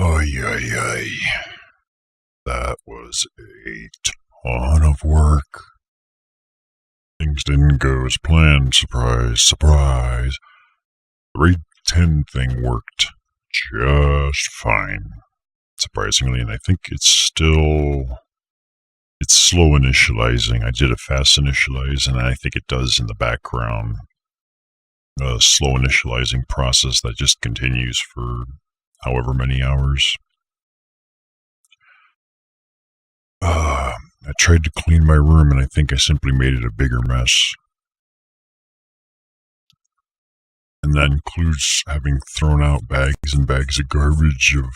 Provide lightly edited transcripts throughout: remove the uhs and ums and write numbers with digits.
Ay, ay, ay. That was a ton of work. Things didn't go as planned. Surprise, surprise. The RAID 10 thing worked just fine, surprisingly, and I think it's slow initializing. I did a fast initialize, and I think it does in the background a slow initializing process that just continues for however many hours. I tried to clean my room, and I think I simply made it a bigger mess. And that includes having thrown out bags and bags of garbage, of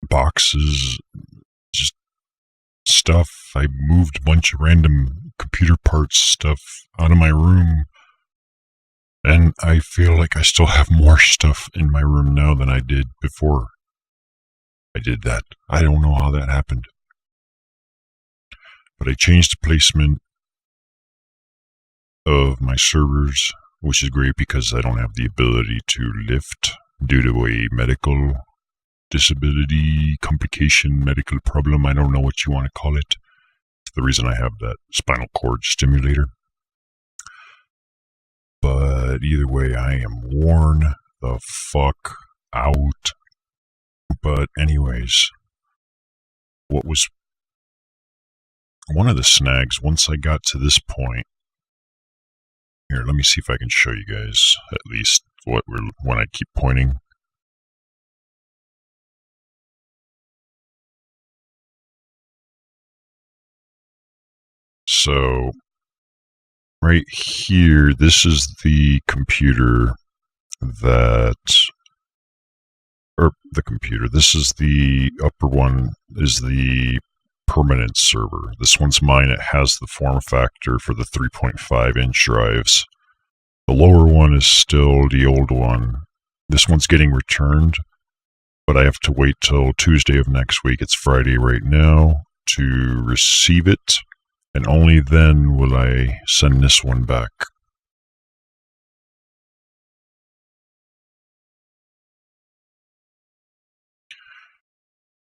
boxes, just stuff. I moved a bunch of random computer parts stuff out of my room, and I feel like I still have more stuff in my room now than I did before I did that. I don't know how that happened. But I changed the placement of my servers, which is great because I don't have the ability to lift due to a medical disability, complication, medical problem. I don't know what you want to call it. It's the reason I have that spinal cord stimulator. But either way, I am worn the fuck out. But anyways, what was one of the snags once I got to this point, here, let me see if I can show you guys at least when I keep pointing. So, right here, this is the computer this is the upper one, is the permanent server. This one's mine. It has the form factor for the 3.5-inch drives. The lower one is still the old one. This one's getting returned, but I have to wait till Tuesday of next week. It's Friday right now to receive it, and only then will I send this one back.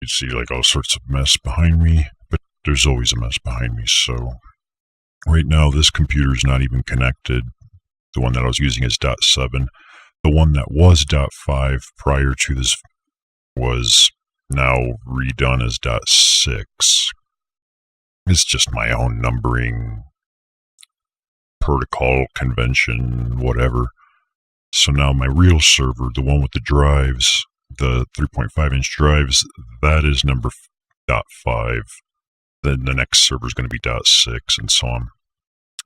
You see like all sorts of mess behind me, but there's always a mess behind me. So right now this computer is not even connected. The one that I was using is .7. The one that was .5 prior to this was now redone as .6. It's just my own numbering, protocol, convention, whatever. So now my real server, the one with the drives, the 3.5-inch drives, that is number .5. Then the next server is going to be .6 and so on.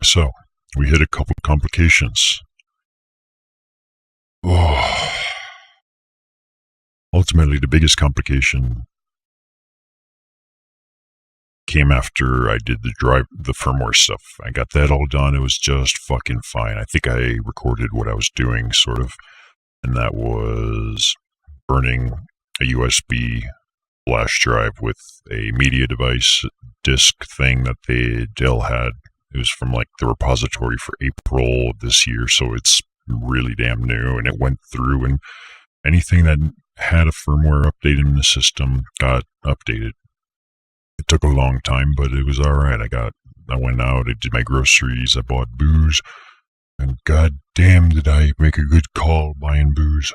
So we hit a couple of complications. Oh. Ultimately, the biggest complication came after I did the firmware stuff. I got that all done. It was just fucking fine. I think I recorded what I was doing, sort of, and that was burning a USB flash drive with a media device disk thing that Dell had. It was from like the repository for April of this year, so it's really damn new, and it went through, and anything that had a firmware update in the system got updated. It took a long time, but it was alright. I went out, I did my groceries, I bought booze, and god damn did I make a good call buying booze.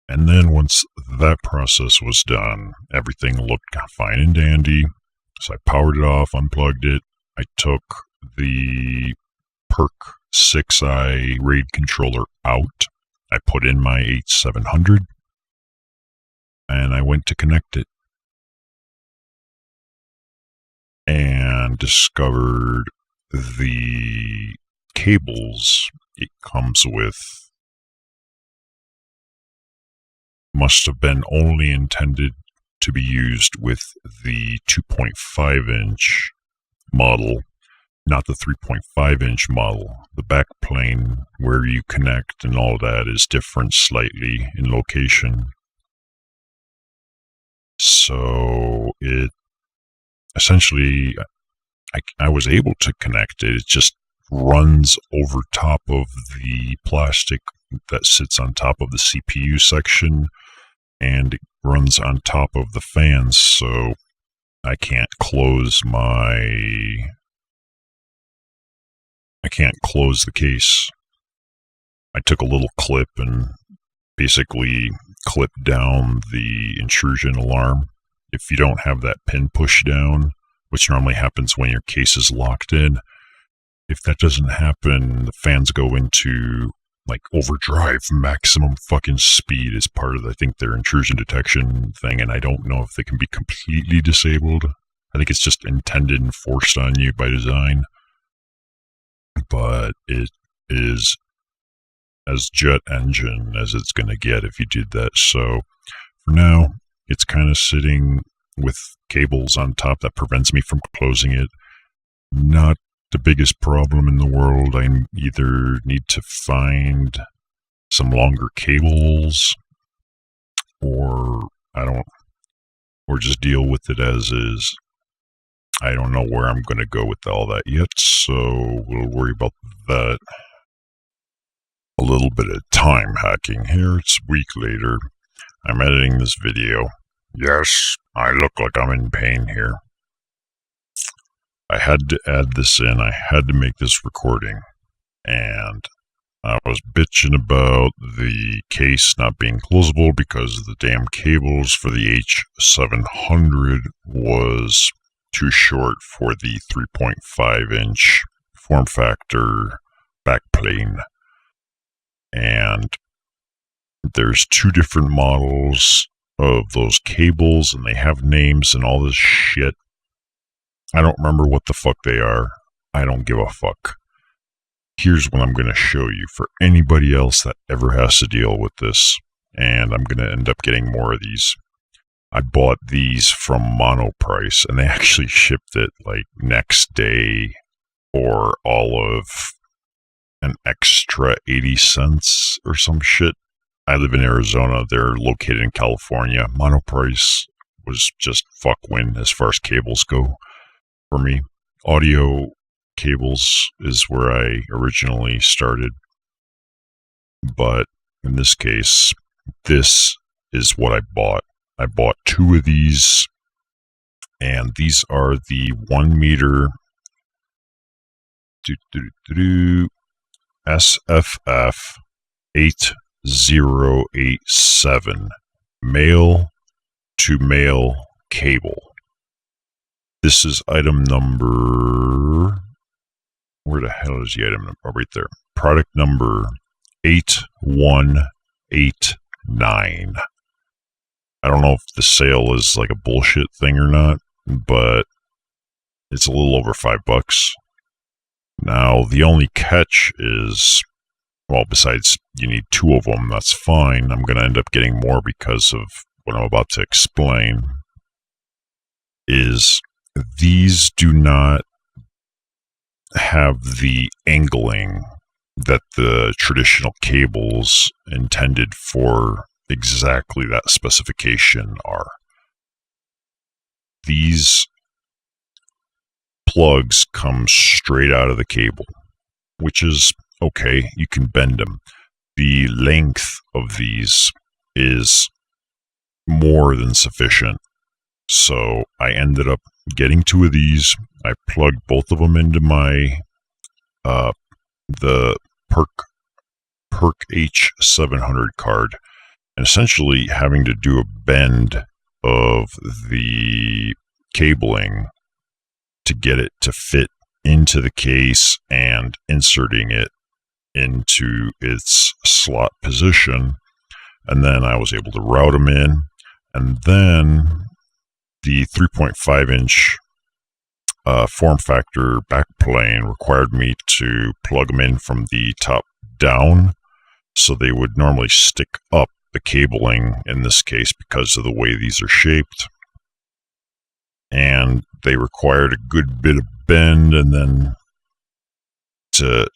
And then once that process was done, everything looked fine and dandy. So I powered it off, unplugged it. I took the PERC 6i RAID controller out. I put in my 8700, and I went to connect it. And discovered the cables it comes with must have been only intended to be used with the 2.5-inch model, not the 3.5-inch model. The back plane where you connect and all that is different slightly in location. So it essentially, I was able to connect it. It just runs over top of the plastic that sits on top of the CPU section, and it runs on top of the fans, so I can't close the case. I took a little clip and basically clipped down the intrusion alarm. If you don't have that pin pushed down, which normally happens when your case is locked in, if that doesn't happen, the fans go into like overdrive maximum fucking speed as part of, I think, their intrusion detection thing, and I don't know if they can be completely disabled. I think it's just intended and forced on you by design. But it is as jet engine as it's going to get if you did that. So for now, it's kind of sitting with cables on top that prevents me from closing it. Not the biggest problem in the world. I either need to find some longer cables or just deal with it as is. I don't know where I'm going to go with all that yet, so we'll worry about that. A little bit of time hacking here. It's a week later. I'm editing this video. Yes, I look like I'm in pain here. I had to add this in. I had to make this recording. And I was bitching about the case not being closable because the damn cables for the H700 was too short for the 3.5-inch form factor backplane. And there's two different models of those cables, and they have names and all this shit. I don't remember what the fuck they are. I don't give a fuck. Here's what I'm going to show you for anybody else that ever has to deal with this. And I'm going to end up getting more of these. I bought these from Monoprice, and they actually shipped it like next day for all of an extra 80 cents or some shit. I live in Arizona. They're located in California. Monoprice was just fuck win as far as cables go for me. Audio cables is where I originally started. But in this case, this is what I bought. I bought two of these, and these are the 1 meter SFF 8087 male to male cable. This is item number, where the hell is the item number? Oh, right there. Product number 8189. I don't know if the sale is like a bullshit thing or not, but it's a little over $5. Now, the only catch is, well, besides you need two of them, that's fine. I'm going to end up getting more because of what I'm about to explain, is these do not have the angling that the traditional cables intended for exactly that specification are. These plugs come straight out of the cable, which is okay. You can bend them. The length of these is more than sufficient. So I ended up getting two of these. I plugged both of them into my the Perk H700 card, and essentially having to do a bend of the cabling to get it to fit into the case and inserting it into its slot position. And then I was able to route them in. And then the 3.5-inch form factor backplane required me to plug them in from the top down. So they would normally stick up the cabling in this case because of the way these are shaped. And they required a good bit of bend and then to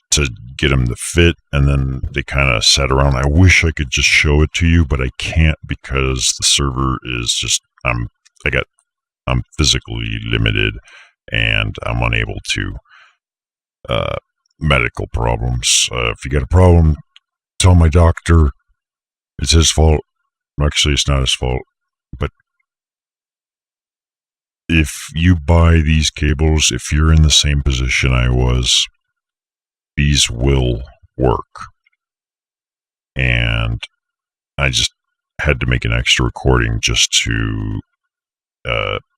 get them to fit, and then they kind of sat around. I wish I could just show it to you, but I can't because the server is just, I'm physically limited and I'm unable to, medical problems. If you got a problem, tell my doctor it's his fault. Actually, it's not his fault. But if you buy these cables, if you're in the same position I was, these will work. And I just had to make an extra recording just to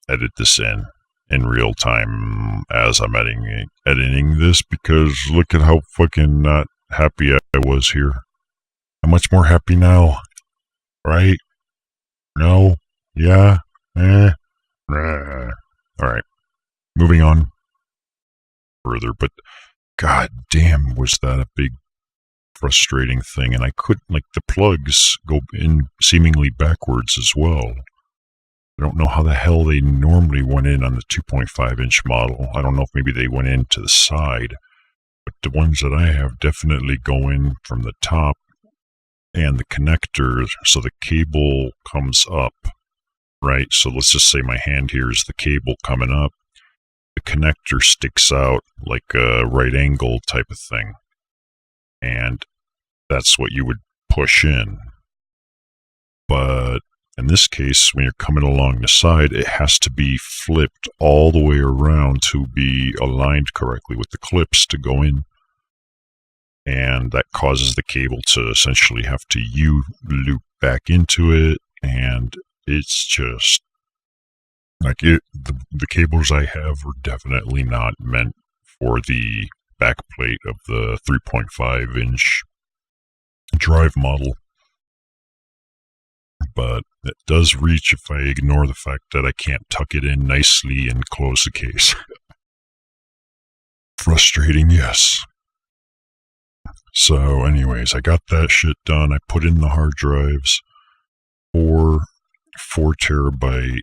edit this in real time as I'm editing this, because look at how fucking not happy I was here. I'm much more happy now, right? No? Yeah? Alright, moving on further, but god damn, was that a big frustrating thing, and I couldn't, like, the plugs go in seemingly backwards as well. I don't know how the hell they normally went in on the 2.5-inch model. I don't know if maybe they went in to the side, but the ones that I have definitely go in from the top and the connector, so the cable comes up, right? So let's just say my hand here is the cable coming up. The connector sticks out like a right angle type of thing. And that's what you would push in. But in this case, when you're coming along the side, it has to be flipped all the way around to be aligned correctly with the clips to go in. And that causes the cable to essentially have to U-loop back into it. And it's just like the cables I have are definitely not meant for the back plate of the 3.5-inch drive model. But it does reach if I ignore the fact that I can't tuck it in nicely and close the case. Frustrating, yes. So anyways, I got that shit done. I put in the hard drives, 4 terabyte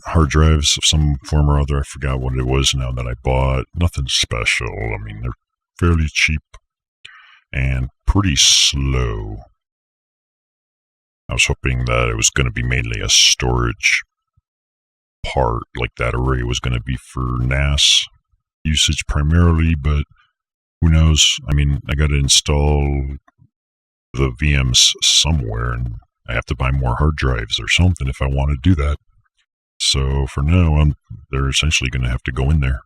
hard drives of some form or other. I forgot what it was now that I bought. Nothing special. I mean, they're fairly cheap and pretty slow. I was hoping that it was going to be mainly a storage part, like that array was going to be for NAS usage primarily, but who knows? I mean, I got to install the VMs somewhere, and I have to buy more hard drives or something if I want to do that. So for now, they're essentially going to have to go in there.